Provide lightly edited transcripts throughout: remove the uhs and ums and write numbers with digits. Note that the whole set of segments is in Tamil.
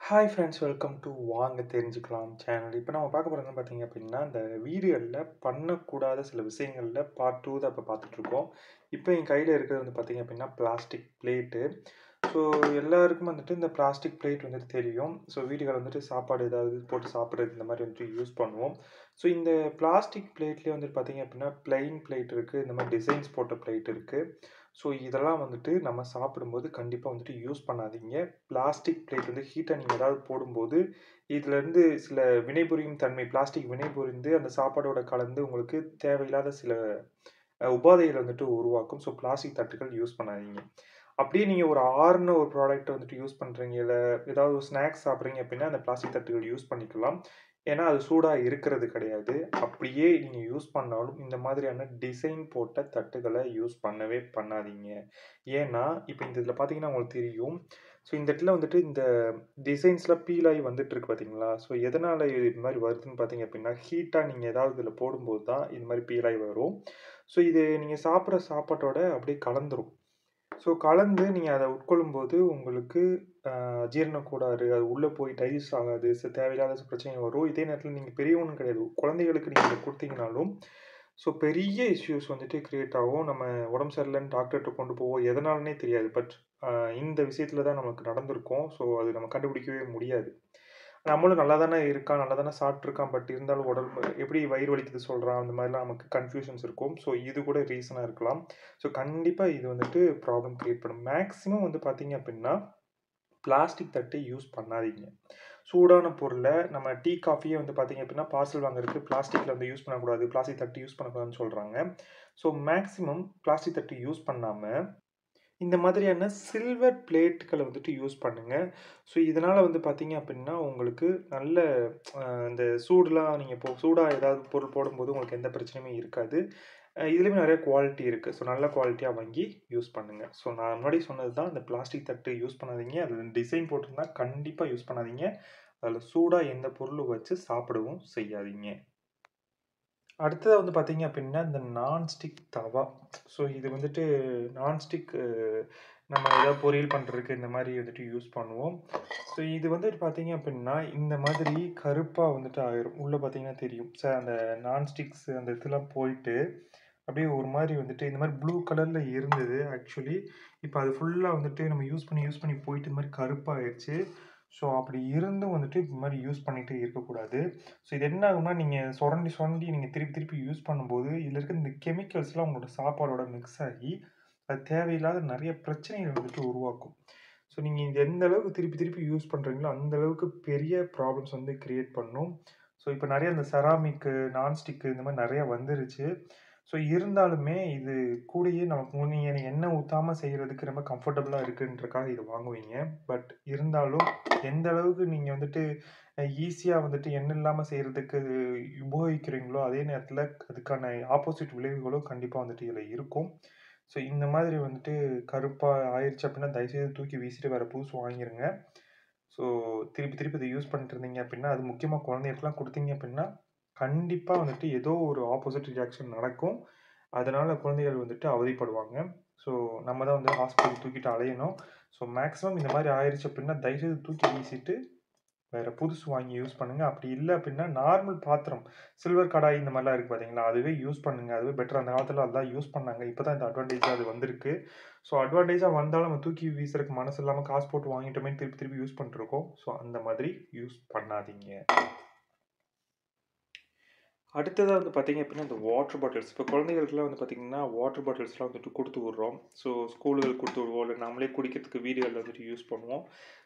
ஹாய் ஃப்ரெண்ட்ஸ், வெல்கம் டு வாங்க தெரிஞ்சுக்கலாம் சேனல். இப்போ நம்ம பார்க்க போகிறது பார்த்தீங்க அப்படின்னா, இந்த வீடுகளில் பண்ணக்கூடாத சில விஷயங்களில் பார்ட் 2 தான் இப்போ பார்த்துட்ருக்கோம். இப்போ என் கையில் இருக்கிறது வந்து பார்த்தீங்க அப்படின்னா பிளாஸ்டிக் பிளேட்டு. ஸோ எல்லாருக்கும் வந்துட்டு இந்த பிளாஸ்டிக் பிளேட் வந்துட்டு தெரியும். ஸோ வீடுகள் வந்துட்டு சாப்பாடு ஏதாவது போட்டு சாப்பிட்றது இந்த மாதிரி வந்துட்டு யூஸ் பண்ணுவோம். ஸோ இந்த பிளாஸ்டிக் பிளேட்லேயே வந்துட்டு பார்த்தீங்க அப்படின்னா பிளெயின் பிளேட் இருக்குது, இந்த மாதிரி டிசைன்ஸ் போட்ட பிளேட் இருக்குது. ஸோ இதெல்லாம் வந்துட்டு நம்ம சாப்பிடும்போது கண்டிப்பாக வந்துட்டு யூஸ் பண்ணாதீங்க. பிளாஸ்டிக் பிளேட் வந்து ஹீட்டை நீங்கள் ஏதாவது போடும்போது, இதுலேருந்து சில வினைபுரியும் தன்மை பிளாஸ்டிக் வினைபுரிந்து அந்த சாப்பாடோட கலந்து உங்களுக்கு தேவையில்லாத சில உபாதைகள் வந்துட்டு உருவாக்கும். ஸோ பிளாஸ்டிக் தட்டுகள் யூஸ் பண்ணாதீங்க. அப்படியே நீங்க ஒரு ஆறுன ஒரு ப்ராடக்ட்ட வந்துட்டு யூஸ் பண்றீங்க, இல்ல ஏதாவது ஒரு ஸ்நாக்ஸ் சாப்பிடுறீங்க அப்படின்னா, அந்த பிளாஸ்டிக் தட்டுகள் யூஸ் பண்ணிக்கலாம். ஏன்னா, அது சூடா இருக்கிறது கிடையாது. அப்படியே நீங்க யூஸ் பண்ணாலும், இந்த மாதிரியான டிசைன் போட்ட தட்டுகள யூஸ் பண்ணவே பண்ணாதீங்க. ஏன்னா, இப்ப இந்த இதில பார்த்தீங்கன்னா உங்களுக்கு தெரியும். ஸோ இந்த இடத்துல வந்துட்டு இந்த டிசைன்ஸ்லாம் பீல் ஆகி வந்துட்டு இருக்கு பார்த்தீங்களா? ஸோ எதனால இது மாரி வருதுன்னு பார்த்தீங்க அப்படின்னா, ஹீட்டா நீங்க ஏதாவது இதில போடும்போது தான் இது மாரி பீல் ஆகி வரும். ஸோ இது நீங்க சாப்பிடுற சாப்பாட்டோட அப்படியே கலந்துரும். ஸோ கலந்து நீங்க அத உட்கொள்ளும்போது உங்களுக்கு ஜீரண கோளாறு, அது உள்ள போய் டைஜஸ்ட் ஆகாது. தேவையில்லாத பிரச்சனைகள் வரும். இதே நேரத்தில நீங்க பெரியவங்கன்னு கிடையாது. குழந்தைகளுக்கு நீங்க இத குடுத்தீங்கனாலும், ஸோ பெரிய இஷ்யூஸ் வந்துட்டு கிரியேட் ஆகும். நம்ம உடம்பு சரியில்லன்னு டாக்டர்ட்ட கொண்டு போவோம். எதனாலன்னே தெரியாது. பட் அ இந்த விஷயத்தில தான் நமக்கு நடந்திருக்கும். ஸோ அது நம்ம கண்டுபிடிக்கவே முடியாது. நம்மளும் நல்லா தானே இருக்கான், நல்லா தானே சாப்பிட்டுருக்கான். பட் இருந்தாலும் உடம்பு எப்படி வயிறு வலிக்குது சொல்றான், அந்த மாதிரிலாம் நமக்கு கன்ஃப்யூஷன்ஸ் இருக்கும். ஸோ இது கூட ரீசனா இருக்கலாம். ஸோ கண்டிப்பா இது வந்துட்டு ப்ராப்ளம் கிரியேட் பண்ணும். மேக்ஸிமம் வந்து பார்த்தீங்க அப்படின்னா, பிளாஸ்டிக் தட்டு யூஸ் பண்ணாதீங்க. சூடான பொருள நம்ம டீ, காஃபியே வந்து பார்த்தீங்க அப்படின்னா, பார்சல் வாங்குறதுக்கு பிளாஸ்டிக்ல வந்து யூஸ் பண்ணக்கூடாது. பிளாஸ்டிக் தட்டு யூஸ் பண்ணக்கூடாதுன்னு சொல்றாங்க. ஸோ மேக்ஸிமம் பிளாஸ்டிக் தட்டு யூஸ் பண்ணாம இந்த மாதிரியான சில்வர் பிளேட்டுகள வந்துட்டு யூஸ் பண்ணுங்க. ஸோ, இதனால வந்து பார்த்தீங்க அப்டின்னா, உங்களுக்கு நல்ல இந்த சூடுலாம் நீங்க சூடா ஏதாவது பொருள் போடும்போது உங்களுக்கு எந்த பிரச்சனையுமே இருக்காது. இதுலயுமே நெறைய குவாலிட்டி இருக்கு. ஸோ, நல்ல குவாலிட்டியா வாங்கி யூஸ் பண்ணுங்க. ஸோ, நான் முன்னாடி சொன்னது தான் இந்த பிளாஸ்டிக் தட்டு யூஸ் பண்ணாதீங்க. அதுல டிசைன் போட்டிருந்தா கண்டிப்பா யூஸ் பண்ணாதீங்க. அதுல சூடா எந்த பொருளும் வச்சு சாப்பிடவும் செய்யாதீங்க. அடுத்ததா வந்து பார்த்தீங்க அப்டின்னா, இந்த நான்ஸ்டிக் தவா. ஸோ இது வந்துட்டு நான்ஸ்டிக் நம்ம ஏதாவது பொரியல் பண்றதுக்கு இந்த மாரி வந்துட்டு யூஸ் பண்ணுவோம். ஸோ இது வந்துட்டு பார்த்தீங்க அப்டின்னா, இந்த மாதிரி கருப்பா வந்துட்டு ஆயிரும். உள்ள பார்த்தீங்கன்னா தெரியும். அந்த நான்ஸ்டிக்ஸ் அந்த இதெல்லாம் போயிட்டு, அப்படியே ஒரு மாரி வந்துட்டு இந்த மாரி ப்ளூ கலர்ல இருந்தது ஆக்சுவலி. இப்ப அது ஃபுல்லா வந்துட்டு நம்ம யூஸ் பண்ணி போயிட்டு இந்த மாரி கருப்பாயிருச்சு. ஸோ அப்படி இருந்தும் வந்துட்டு இந்த மாரி யூஸ் பண்ணிட்டே இருக்கக்கூடாது. ஸோ இது என்ன ஆகும்னா, நீங்க சொரண்டி சொரண்டி நீங்க திருப்பி திருப்பி யூஸ் பண்ணும்போது, இதில இருக்க இந்த கெமிக்கல்ஸ்லாம் உங்களோட சாப்பாடோட மிக்ஸ் ஆகி, அது தேவையில்லாத நெறைய பிரச்சனைகள் வந்துட்டு உருவாக்கும். ஸோ நீங்க இது எந்த அளவுக்கு திருப்பி திருப்பி யூஸ் பண்றீங்களோ, அந்த அளவுக்கு பெரிய ப்ராப்ளம்ஸ் வந்து கிரியேட் பண்ணும். ஸோ இப்ப நெறைய இந்த செராமிக்கு, நான்ஸ்டிக்கு இந்த மாரி நெறைய வந்துருச்சு. ஸோ இருந்தாலுமே இது கூடயே நமக்கு நீங்க எண்ணெய் ஊத்தாம செய்றதுக்கு ரொம்ப கம்ஃபர்டபுளா இருக்குன்றக்காக இத வாங்குவீங்க. பட் இருந்தாலும் எந்த அளவுக்கு நீங்க வந்துட்டு ஈஸியா வந்துட்டு எண்ணெய் இல்லாம செய்றதுக்கு உபயோகிக்கிறீங்களோ, அதே நேரத்தில அதுக்கான ஆப்போசிட் விளைவுகளும் கண்டிப்பா வந்துட்டு இதில இருக்கும். ஸோ இந்த மாதிரி வந்துட்டு கருப்பா ஆயிருச்சு அப்டின்னா, தயவுசெய்து தூக்கி வீசிட்டு வேற புதுசு வாங்கிருங்க. ஸோ திருப்பி திருப்பி இத யூஸ் பண்ணிட்டு இருந்தீங்க அப்டின்னா, அது முக்கியமா குழந்தைகளுக்குலாம் குடுத்தீங்க அப்டின்னா, கண்டிப்பா வந்துட்டு ஏதோ ஒரு ஆப்போசிட் ரியாக்ஷன் நடக்கும். அதனால குழந்தைகள் வந்துட்டு அவதிப்படுவாங்க. ஸோ நம்ம தான் வந்து ஹாஸ்பிட்டல் தூக்கிட்டு அலையணும். ஸோ மேக்ஸிமம் இந்த மாரி ஆயிருச்சு அப்டின்னா, தயவுசெய்து தூக்கி வீசிட்டு வேற புதுசு வாங்கி யூஸ் பண்ணுங்க. அப்படி இல்ல அப்படின்னா, நார்மல் பாத்திரம், சில்வர் கடாய் இந்த மாரிலாம் இருக்கு பார்த்தீங்களா? அதுவே யூஸ் பண்ணுங்க. அதுவே பெட்டர். அந்த காலத்துல அதான் யூஸ் பண்ணாங்க. இப்ப தான் இந்த அட்வான்டேஜா அது வந்திருக்கு. ஸோ அட்வான்டேஜா வந்தாலும் நம்ம தூக்கி வீசுறதுக்கு மனசு இல்லாம காசு போட்டு வாங்கிட்டோமேன்னு திருப்பி திருப்பி யூஸ் பண்ணிட்டுருக்கோம். ஸோ அந்த மாதிரி யூஸ் பண்ணாதீங்க. அடுத்ததா வந்து பார்த்தீங்க அப்படின்னா, இந்த வாட்டர் பாட்டில்ஸ். இப்போ குழந்தைகளுக்குலாம் வந்து பார்த்தீங்கன்னா, வாட்டர் பாட்டில்ஸ்லாம் வந்துட்டு குடுத்து விடுறோம். ஸோ ஸ்கூலுகளுக்கு குடுத்து விடுவோம். இல்ல நம்மளே குடிக்கிறதுக்கு வீடுகள்ல வந்துட்டு யூஸ் பண்ணுவோம்.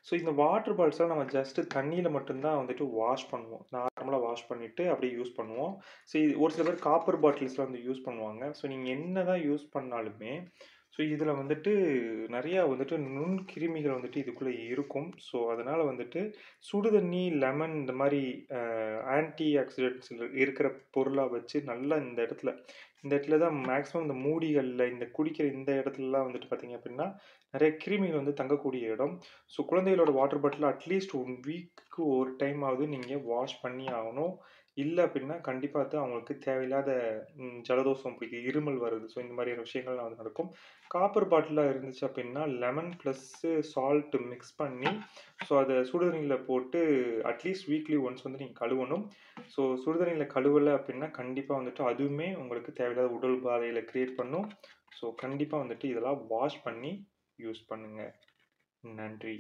ஸோ இந்த வாட்டர் பாட்டில்ஸ்லாம் நம்ம ஜஸ்ட் தண்ணீல மட்டும் தான் வந்துட்டு வாஷ் பண்ணுவோம். நார்மலா வாஷ் பண்ணிட்டு அப்படியே யூஸ் பண்ணுவோம். ஸோ இது ஒரு சில பேர் காப்பர் பாட்டில்ஸ்லாம் வந்து யூஸ் பண்ணுவாங்க. ஸோ நீங்க என்னதான் யூஸ் பண்ணாலுமே, ஸோ இதில வந்துட்டு நெறையா வந்துட்டு நுண்கிருமிகள் வந்துட்டு இதுக்குள்ள இருக்கும். ஸோ அதனால வந்துட்டு சுடு தண்ணி, லெமன் இந்த மாரி ஆன்டி ஆக்ஸிடென்ட்ஸ் இருக்கிற பொருளா வச்சு நல்லா இந்த இடத்துல தான் மேக்ஸிமம் இந்த மூடிகள்ல, இந்த குடிக்கிற இந்த இடத்துலலாம் வந்துட்டு பார்த்தீங்க அப்படின்னா, நெறைய கிருமிகள் வந்து தங்கக்கூடிய இடம். ஸோ குழந்தைகளோட வாட்டர் பாட்டில அட்லீஸ்ட் 1 வீக்கு ஒரு டைம் ஆவது நீங்க வாஷ் பண்ணி ஆகணும். இல்ல அப்படின்னா, கண்டிப்பா வந்து அவங்களுக்கு தேவையில்லாத ஜலதோஷம் பிடிக்கும், இருமல் வருது. ஸோ இந்த மாதிரியான விஷயங்கள்லாம் வந்து நடக்கும். காப்பர் பாட்டிலா இருந்துச்சு அப்படின்னா, லெமன் ப்ளஸ்ஸு சால்ட் மிக்ஸ் பண்ணி, ஸோ அத சுடுதண்ணீல போட்டு அட்லீஸ்ட் வீக்லி ஒன்ஸ் வந்து நீங்க கழுவணும். ஸோ சுடுதண்ணீல கழுவல அப்படின்னா, கண்டிப்பா வந்துட்டு அதுவுமே உங்களுக்கு தேவையில்லாத உடல் உபாதைகள கிரியேட் பண்ணும். ஸோ கண்டிப்பா வந்துட்டு இதெல்லாம் வாஷ் பண்ணி யூஸ் பண்ணுங்க. நன்றி.